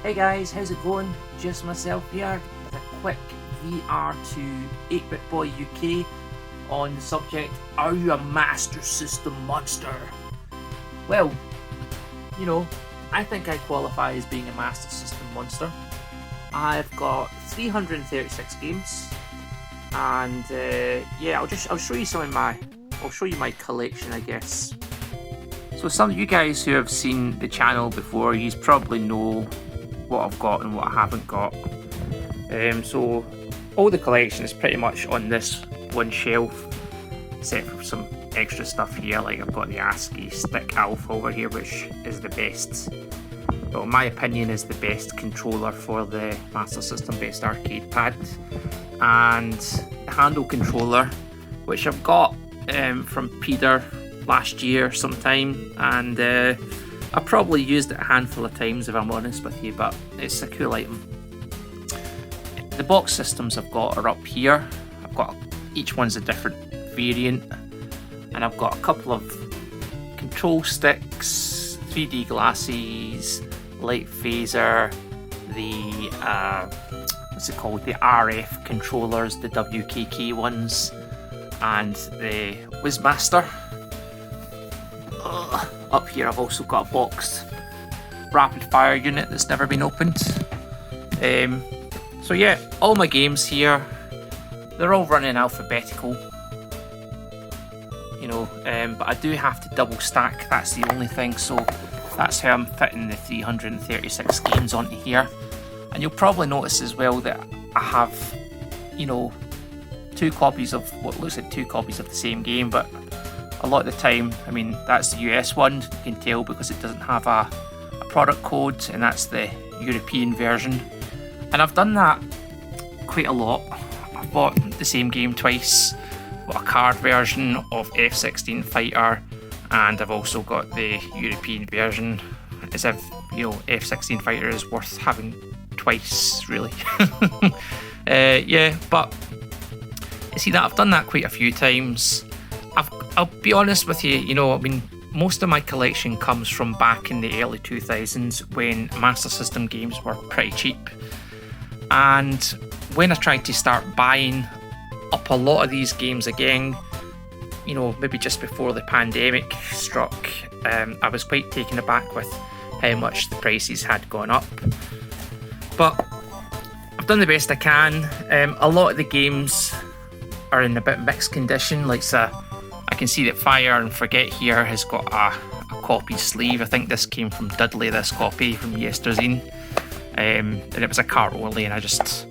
Hey guys, how's it going? Just myself here with a quick VR to 8BitBoyUK on the subject, are you a Master System monster? Well, you know, I think I qualify as being a Master System monster. I've got 336 games, and yeah, I'll show you my collection, I guess. So some of you guys who have seen the channel before, you probably know what I've got and what I haven't got. So all the collection is pretty much on this one shelf, except for some extra stuff here, like I've got the ASCII Stick Alpha over here, which is the best, well, in my opinion, is the best controller for the Master System based arcade pad, and the handle controller, which I've got from Peter last year sometime, and I probably used it a handful of times if I'm honest with you, but it's a cool item. The box systems I've got are up here. I've got, each one's a different variant, and I've got a couple of control sticks, 3D glasses, light phaser, the what's it called, the RF controllers, the WKK ones, and the Wizmaster. Up here I've also got a boxed rapid fire unit that's never been opened. So yeah, all my games here, they're all running alphabetical, you know, but I do have to double stack, that's the only thing, so that's how I'm fitting the 336 games onto here. And you'll probably notice as well that I have, you know, two copies of what looks like two copies of the same game, but a lot of the time, I mean, that's the US one, you can tell because it doesn't have a product code, and that's the European version. And I've done that quite a lot. I've bought the same game twice. I've got a card version of F-16 Fighter, and I've also got the European version, as if, you know, F-16 Fighter is worth having twice, really. Yeah, but you see that I've done that quite a few times. I'll be honest with you, you know, I mean, most of my collection comes from back in the early 2000s when Master System games were pretty cheap. And when I tried to start buying up a lot of these games again, you know, maybe just before the pandemic struck, I was quite taken aback with how much the prices had gone up. But I've done the best I can. A lot of the games are in a bit mixed condition, like I can see that Fire and Forget here has got a copy sleeve. I think this came from Dudley, this copy from Yesterday. And it was a cart only, and I just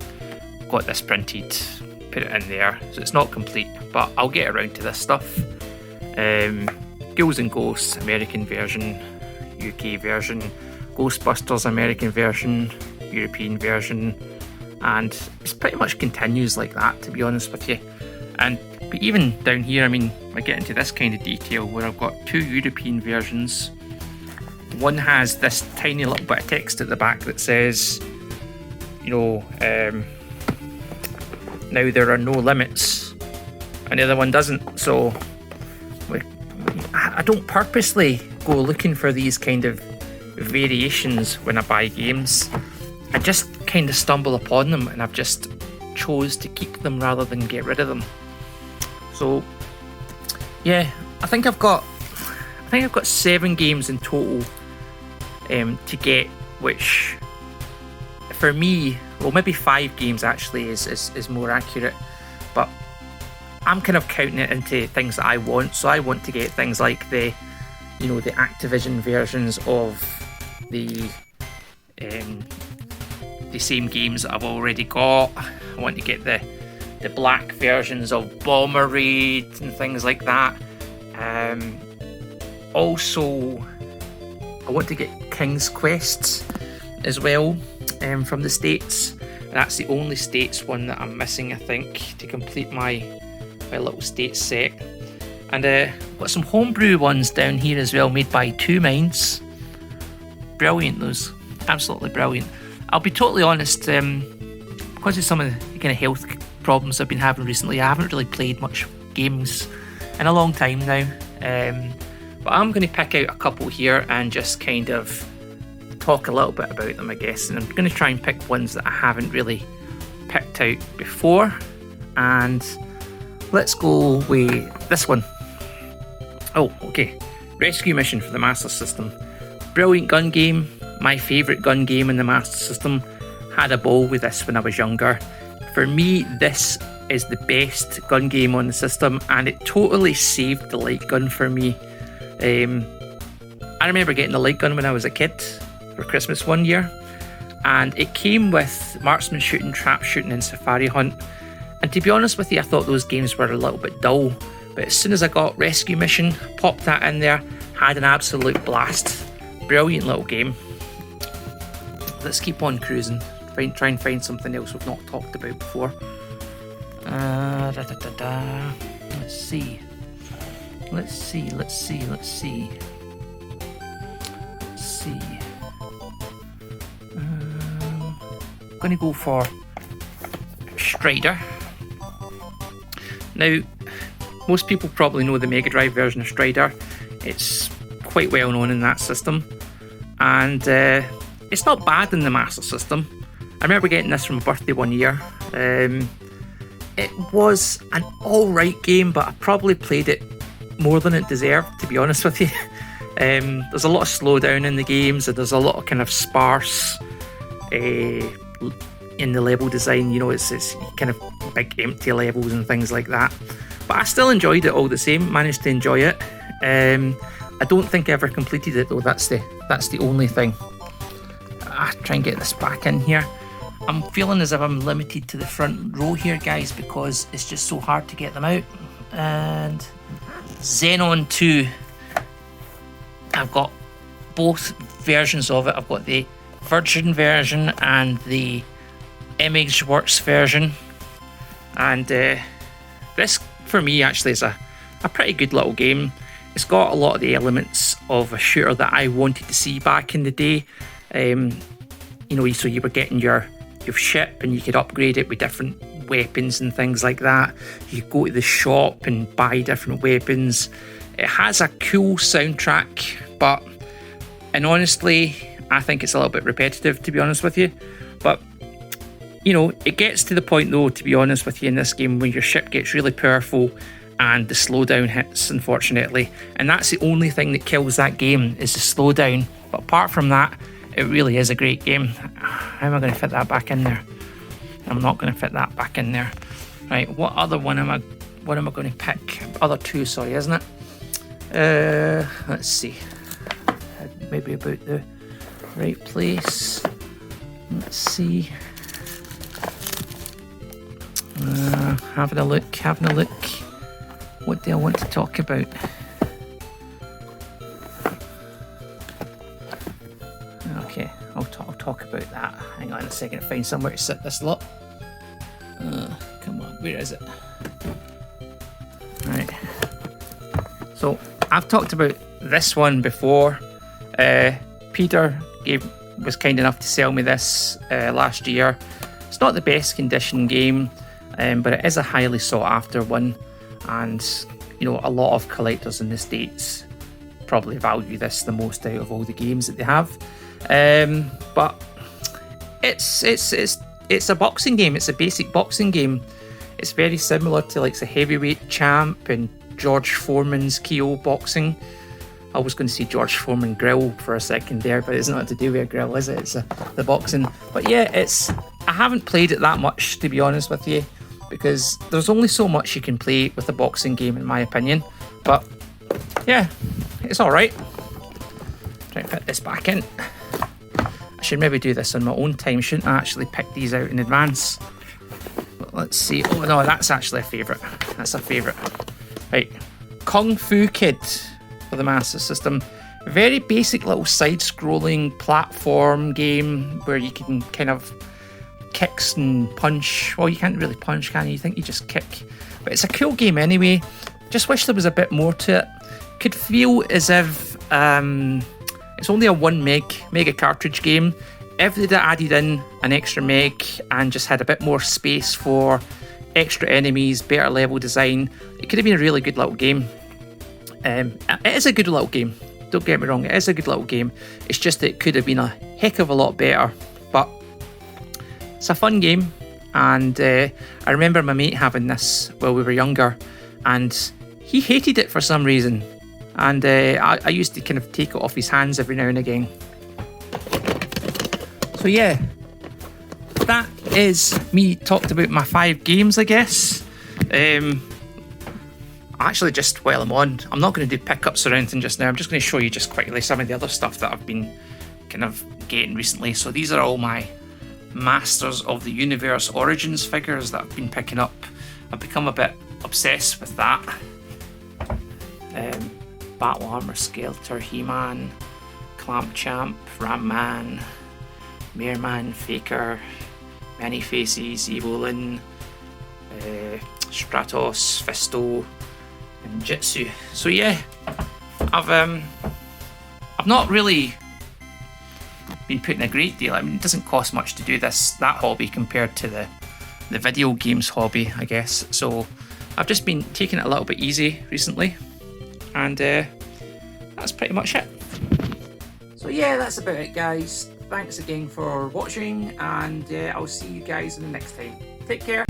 got this printed, put it in there. So it's not complete, but I'll get around to this stuff. Ghouls and Ghosts, American version, UK version, Ghostbusters, American version, European version, and it pretty much continues like that, to be honest with you. But even down here, I mean, I get into this kind of detail where I've got two European versions. One has this tiny little bit of text at the back that says, you know, now there are no limits, and the other one doesn't. So I don't purposely go looking for these kind of variations when I buy games. I just kind of stumble upon them, and I've just chose to keep them rather than get rid of them. So yeah, I think I've got 7 games in total to get, which for me, well, maybe 5 games actually is more accurate, but I'm kind of counting it into things that I want. So I want to get things like the, you know, the Activision versions of the same games that I've already got. I want to get the black versions of Bomber Raid and things like that. Also, I want to get King's Quest as well from the States. That's the only States one that I'm missing, I think, to complete my little States set. And got some homebrew ones down here as well, made by Two Minds. Brilliant, those. Absolutely brilliant. I'll be totally honest, because of some of the kind of health problems I've been having recently, I haven't really played much games in a long time now. But I'm going to pick out a couple here and just kind of talk a little bit about them, I guess, and I'm going to try and pick ones that I haven't really picked out before. And let's go with this one. Oh, okay. Rescue Mission for the Master System. Brilliant gun game. My favourite gun game in the Master System. Had a ball with this when I was younger. For me, this is the best gun game on the system, and it totally saved the light gun for me. I remember getting the light gun when I was a kid for Christmas one year, and it came with marksman shooting, trap shooting and safari hunt. And to be honest with you, I thought those games were a little bit dull, but as soon as I got Rescue Mission, popped that in there, had an absolute blast. Brilliant little game. Let's keep on cruising. Try and find something else we've not talked about before. Let's see. I'm going to go for Strider. Now, most people probably know the Mega Drive version of Strider. It's quite well known in that system, and it's not bad in the Master System. I remember getting this from a birthday one year. It was an alright game, but I probably played it more than it deserved, to be honest with you. There's a lot of slowdown in the games, and there's a lot of kind of sparse in the level design. You know, it's kind of big empty levels and things like that. But I still enjoyed it all the same, managed to enjoy it. I don't think I ever completed it though, that's the only thing. Try and get this back in here. I'm feeling as if I'm limited to the front row here, guys, because it's just so hard to get them out. And Xenon 2, I've got both versions of it. I've got the Virgin version and the ImageWorks version. And this, for me, actually is a pretty good little game. It's got a lot of the elements of a shooter that I wanted to see back in the day. You know, so you were getting your ship and you could upgrade it with different weapons and things like that. You could go to the shop and buy different weapons. It has a cool soundtrack, and honestly, I think it's a little bit repetitive, to be honest with you. But, you know, it gets to the point though, to be honest with you, in this game, when your ship gets really powerful and the slowdown hits, unfortunately. And that's the only thing that kills that game, is the slowdown. But apart from that, it really is a great game. How am I going to fit that back in there? I'm not going to fit that back in there. Right, what other one am I going to pick? Other two, sorry, isn't it? Let's see. Maybe about the right place. Let's see. Having a look. What do I want to talk about? Okay, I'll talk about that. Hang on a second to find somewhere to sit this lot. Come on, where is it? Right. So, I've talked about this one before. Peter was kind enough to sell me this last year. It's not the best condition game, but it is a highly sought after one. And, you know, a lot of collectors in the States probably value this the most out of all the games that they have. But it's a boxing game. It's a basic boxing game. It's very similar to like the Heavyweight Champ and George Foreman's KO boxing. I was going to say George Foreman grill for a second there, but it's not to do with a grill, is it? It's the boxing. But yeah, I haven't played it that much, to be honest with you, because there's only so much you can play with a boxing game, in my opinion. But yeah, it's all right. Try to fit this back in. I should maybe do this on my own time. Shouldn't I actually pick these out in advance? But let's see. Oh no, that's actually a favourite. That's a favourite. Right, Kung Fu Kid for the Master System. Very basic little side-scrolling platform game where you can kind of kicks and punch. Well, you can't really punch, can you? You think you just kick. But it's a cool game anyway. Just wish there was a bit more to it. Could feel as if it's only a 1 mega cartridge game. If they'd added in an extra meg and just had a bit more space for extra enemies, better level design, it could have been a really good little game. It is a good little game. don't get me wrong, it is a good little game. It's just that it could have been a heck of a lot better. But it's a fun game, and I remember my mate having this while we were younger, and he hated it for some reason. And I used to kind of take it off his hands every now and again. So yeah, that is me talked about my 5 games, I guess. Actually, just while I'm on, I'm not going to do pickups or anything just now. I'm just going to show you just quickly some of the other stuff that I've been kind of getting recently. So these are all my Masters of the Universe Origins figures that I've been picking up. I've become a bit obsessed with that. Battle Armor, Skeletor, He-Man, Clamp Champ, Ram Man, Mareman, Faker, Many Faces, Evolin, Stratos, Fisto, and Jitsu. So yeah, I've not really been putting a great deal. I mean, it doesn't cost much to do that hobby compared to the video games hobby, I guess. So I've just been taking it a little bit easy recently, and that's pretty much it. So yeah, that's about it, guys. Thanks again for watching, and I'll see you guys in the next time. Take care.